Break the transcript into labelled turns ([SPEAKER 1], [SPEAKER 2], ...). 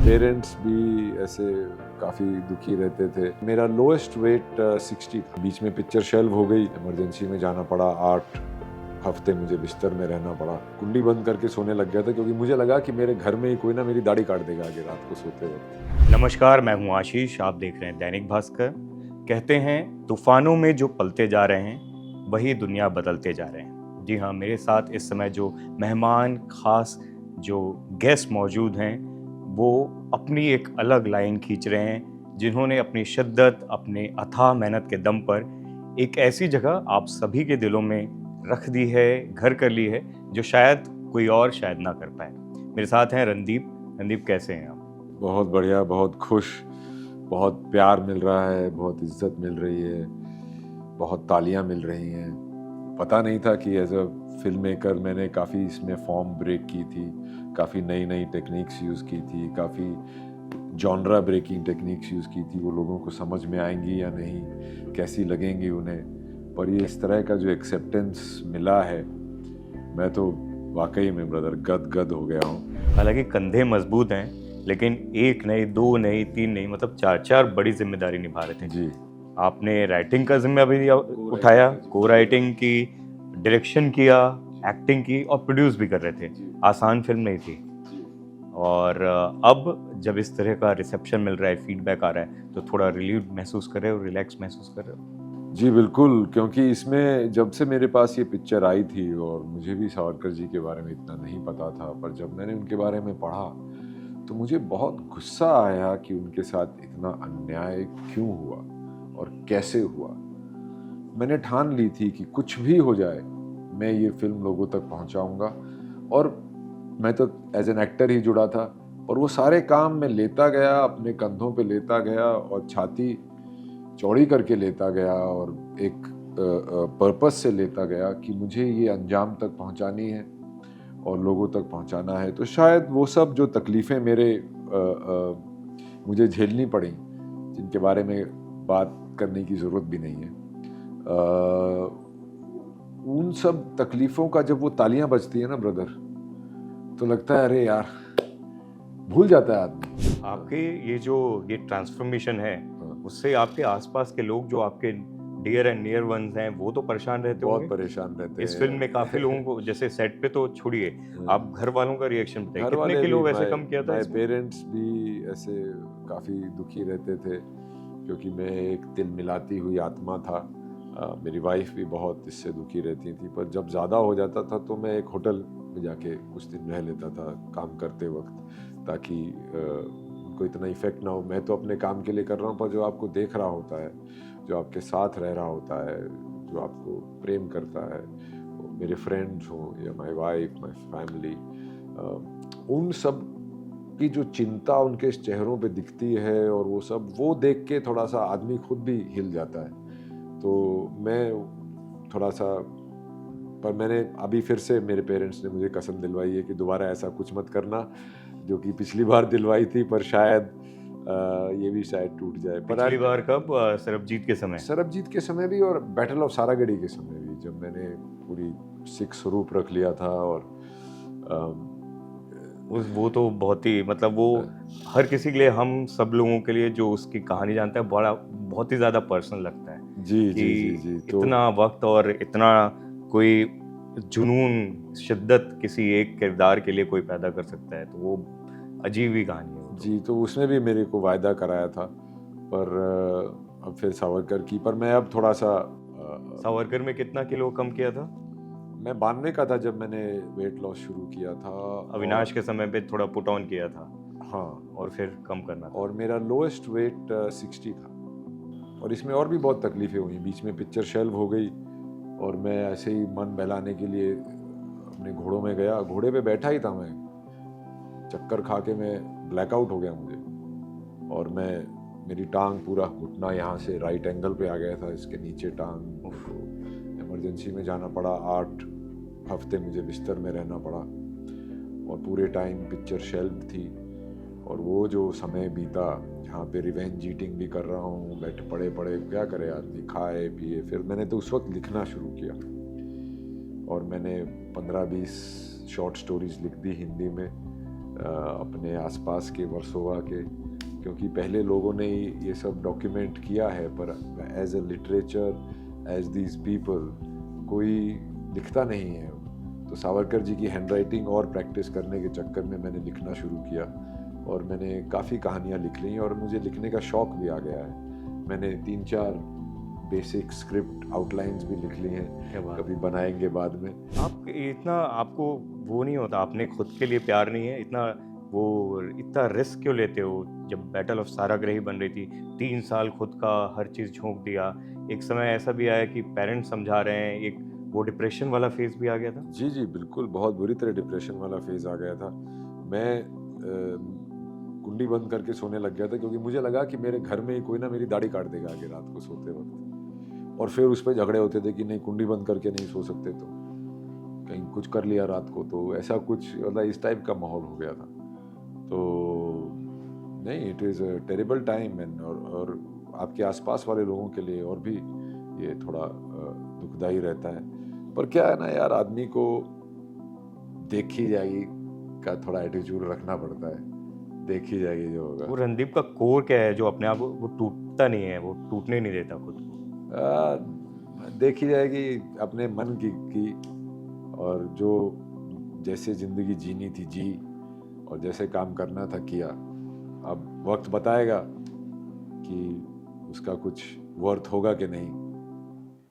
[SPEAKER 1] Parents भी ऐसे काफ़ी दुखी रहते थे। मेरा लोएस्ट वेट 60 था। बीच में पिक्चर शेल्व हो गई, इमरजेंसी में जाना पड़ा, 8 हफ्ते मुझे बिस्तर में रहना पड़ा। कुंडी बंद करके सोने लग गया था क्योंकि मुझे लगा कि मेरे घर में ही कोई ना मेरी दाढ़ी काट देगा आगे रात को सोते वक्त।
[SPEAKER 2] नमस्कार, मैं हूं आशीष। आप देख रहे हैं दैनिक भास्कर। कहते हैं तूफानों में जो पलते जा रहे हैं वही दुनिया बदलते जा रहे हैं। जी हाँ, मेरे साथ इस समय जो मेहमान खास जो गेस्ट मौजूद हैं वो अपनी एक अलग लाइन खींच रहे हैं, जिन्होंने अपनी शिद्दत, अपने अथाह मेहनत के दम पर एक ऐसी जगह आप सभी के दिलों में रख दी है, घर कर ली है, जो शायद कोई और शायद ना कर पाए। मेरे साथ हैं रणदीप। रणदीप, कैसे हैं आप?
[SPEAKER 1] बहुत बढ़िया, बहुत खुश, बहुत प्यार मिल रहा है, बहुत इज्जत मिल रही है, बहुत तालियां मिल रही हैं। पता नहीं था कि एज अ फिल्म मेकर मैंने काफ़ी इसमें फॉर्म ब्रेक की थी, काफ़ी नई नई टेक्निक्स यूज़ की थी, काफ़ी जॉनरा ब्रेकिंग टेक्निक्स यूज़ की थी। वो लोगों को समझ में आएंगी या नहीं, कैसी लगेंगी उन्हें, पर ये इस तरह का जो एक्सेप्टेंस मिला है, मैं तो वाकई में ब्रदर गद हो गया हूँ।
[SPEAKER 2] हालांकि कंधे मजबूत हैं, लेकिन एक नहीं, दो नहीं, तीन नहीं, मतलब चार चार बड़ी जिम्मेदारी निभा रहे थे
[SPEAKER 1] जी।
[SPEAKER 2] आपने। राइटिंग का जिम्मा भी उठाया, को राइटिंग की, डायरेक्शन किया, एक्टिंग की और प्रोड्यूस भी कर रहे थे। आसान फिल्म नहीं थी। और अब जब इस तरह का रिसेप्शन मिल रहा है, फीडबैक आ रहा है, तो थोड़ा रिलीव महसूस कर रहे हो, रिलैक्स महसूस कर रहे हो?
[SPEAKER 1] जी बिल्कुल, क्योंकि इसमें जब से मेरे पास ये पिक्चर आई थी और मुझे भी सावरकर जी के बारे में इतना नहीं पता था, पर जब मैंने उनके बारे में पढ़ा तो मुझे बहुत गुस्सा आया कि उनके साथ इतना अन्याय क्यों हुआ और कैसे हुआ। मैंने ठान ली थी कि कुछ भी हो जाए मैं ये फिल्म लोगों तक पहुंचाऊंगा, और मैं तो एज एन एक्टर ही जुड़ा था, और वो सारे काम मैं लेता गया, अपने कंधों पे लेता गया और छाती चौड़ी करके लेता गया और एक पर्पस से लेता गया कि मुझे ये अंजाम तक पहुंचानी है और लोगों तक पहुंचाना है। तो शायद वो सब जो तकलीफ़ें मुझे झेलनी पड़ी, जिनके बारे में बात करने की ज़रूरत भी नहीं है, उन सब तकलीफ़ों का जब वो तालियां बजती है ना ब्रदर, तो लगता है अरे यार, भूल जाता है आदमी।
[SPEAKER 2] आपके ये ट्रांसफॉर्मेशन है, उससे आपके आसपास के लोग जो आपके डियर एंड नियर वंस हैं वो तो परेशान रहते
[SPEAKER 1] बहुत
[SPEAKER 2] होंगे।
[SPEAKER 1] परेशान रहते हैं
[SPEAKER 2] इस फिल्म में काफी लोगों को, जैसे सेट पे तो छोड़िए, आप घर वालों का रिएक्शन बताइए,
[SPEAKER 1] घर
[SPEAKER 2] कितने
[SPEAKER 1] वाले
[SPEAKER 2] किलो
[SPEAKER 1] भी,
[SPEAKER 2] वैसे कम किया था
[SPEAKER 1] माय
[SPEAKER 2] इसमें?
[SPEAKER 1] पेरेंट्स भी ऐसे काफ़ी दुखी रहते थे क्योंकि मैं एक तिल मिलाती हुई आत्मा था। मेरी वाइफ भी बहुत इससे दुखी रहती थी, पर जब ज़्यादा हो जाता था तो मैं एक होटल में जाके कुछ दिन रह लेता था काम करते वक्त, ताकि उनको इतना इफेक्ट ना हो। मैं तो अपने काम के लिए कर रहा हूँ, पर जो आपको देख रहा होता है, जो आपके साथ रह रहा होता है, जो आपको प्रेम करता है, मेरे फ्रेंड्स हों या माय वाइफ, माय फैमिली, उन सब की जो चिंता उनके चेहरों पे दिखती है, और वो सब वो देख के थोड़ा सा आदमी खुद भी हिल जाता है। तो मैं थोड़ा सा, पर मैंने अभी फिर से, मेरे पेरेंट्स ने मुझे कसम दिलवाई है कि दोबारा ऐसा कुछ मत करना जो कि पिछली बार दिलवाई थी, पर शायद ये भी शायद टूट जाए। पर
[SPEAKER 2] पिछली बार कब? सरबजीत के समय?
[SPEAKER 1] सरबजीत के समय भी और बैटल ऑफ सारागढ़ी के समय भी, जब मैंने पूरी 6 स्वरूप रख लिया था। और
[SPEAKER 2] वो तो बहुत ही, मतलब वो हर किसी के लिए, हम सब लोगों के लिए जो उसकी कहानी जानता है, बहुत ही ज़्यादा पर्सनल लगता है
[SPEAKER 1] जी
[SPEAKER 2] कि
[SPEAKER 1] जी जी जी। तो
[SPEAKER 2] इतना वक्त और इतना कोई जुनून, शिद्दत किसी एक किरदार के लिए कोई पैदा कर सकता है, तो वो अजीब ही कहानी है वो तो।
[SPEAKER 1] जी, तो उसने भी मेरे को वायदा कराया था, पर अब फिर सावरकर की, पर मैं अब थोड़ा सा
[SPEAKER 2] सावरकर में कितना किलो कम किया था?
[SPEAKER 1] मैं 92 का था जब मैंने वेट लॉस शुरू किया था।
[SPEAKER 2] अविनाश के समय पे थोड़ा पुट ऑन किया था
[SPEAKER 1] हाँ,
[SPEAKER 2] और फिर कम करना था।
[SPEAKER 1] और मेरा लोएस्ट वेट 60 था। और इसमें और भी बहुत तकलीफ़ें हुई। बीच में पिक्चर शेल्व हो गई और मैं ऐसे ही मन बहलाने के लिए अपने घोड़ों में गया, घोड़े पे बैठा ही था मैं, चक्कर खा के मैं ब्लैकआउट हो गया मुझे, और मेरी टांग पूरा घुटना यहाँ से राइट एंगल पे आ गया था, इसके नीचे टांग। इमरजेंसी में जाना पड़ा, 8 हफ्ते मुझे बिस्तर में रहना पड़ा, और पूरे टाइम पिक्चर शेल्व थी। और वो जो समय बीता जहाँ पे रिवेंज ईटिंग भी कर रहा हूँ, बैठे पड़े पड़े, क्या करे आदमी, खाए पिए। फिर मैंने तो उस वक्त लिखना शुरू किया, और मैंने 15-20 शॉर्ट स्टोरीज लिख दी हिंदी में, अपने आसपास के वर्सोवा के, क्योंकि पहले लोगों ने ये सब डॉक्यूमेंट किया है, पर as a literature, as these people कोई लिखता नहीं है। तो सावरकर जी की हैंडराइटिंग और प्रैक्टिस करने के चक्कर में मैंने लिखना शुरू किया और मैंने काफ़ी कहानियाँ लिख ली और मुझे लिखने का शौक़ भी आ गया है। मैंने 3-4 बेसिक स्क्रिप्ट आउटलाइंस भी लिख ली हैं, कभी बनाएंगे बाद में।
[SPEAKER 2] आप इतना, आपको वो नहीं होता, आपने खुद के लिए प्यार नहीं है इतना, वो इतना रिस्क क्यों लेते हो? जब बैटल ऑफ साराग्रही बन रही थी, 3 साल खुद का हर चीज़ झोंक दिया, एक समय ऐसा भी आया कि पेरेंट्स समझा रहे हैं, एक वो डिप्रेशन वाला फेज़ भी आ गया था?
[SPEAKER 1] जी, जी, बिल्कुल, बहुत बुरी तरह डिप्रेशन वाला फेज़ आ गया था। मैं कुंडी बंद करके सोने लग गया था, क्योंकि मुझे लगा कि मेरे घर में ही कोई ना मेरी दाढ़ी काट देगा आगे रात को सोते वक़्त। और फिर उस पे झगड़े होते थे कि नहीं, कुंडी बंद करके नहीं सो सकते तो, कहीं कुछ कर लिया रात को तो, ऐसा कुछ मतलब इस टाइप का माहौल हो गया था। तो नहीं, it is a terrible time and और आपके आस-पास वाले लोगों के लिए और भी ये थोड़ा दुखदाई रहता है। पर क्या है ना यार, आदमी को देखी जाएगी का थोड़ा एटीट्यूड रखना पड़ता है, देखी जाएगी जो होगा।
[SPEAKER 2] वो रणदीप का कोर क्या है जो अपने आप वो टूटता नहीं है, वो टूटने नहीं देता खुद को?
[SPEAKER 1] देखी जाएगी अपने मन की और जो जैसे ज़िंदगी जीनी थी जी, और जैसे काम करना था किया। अब वक्त बताएगा कि उसका कुछ वर्थ होगा कि नहीं।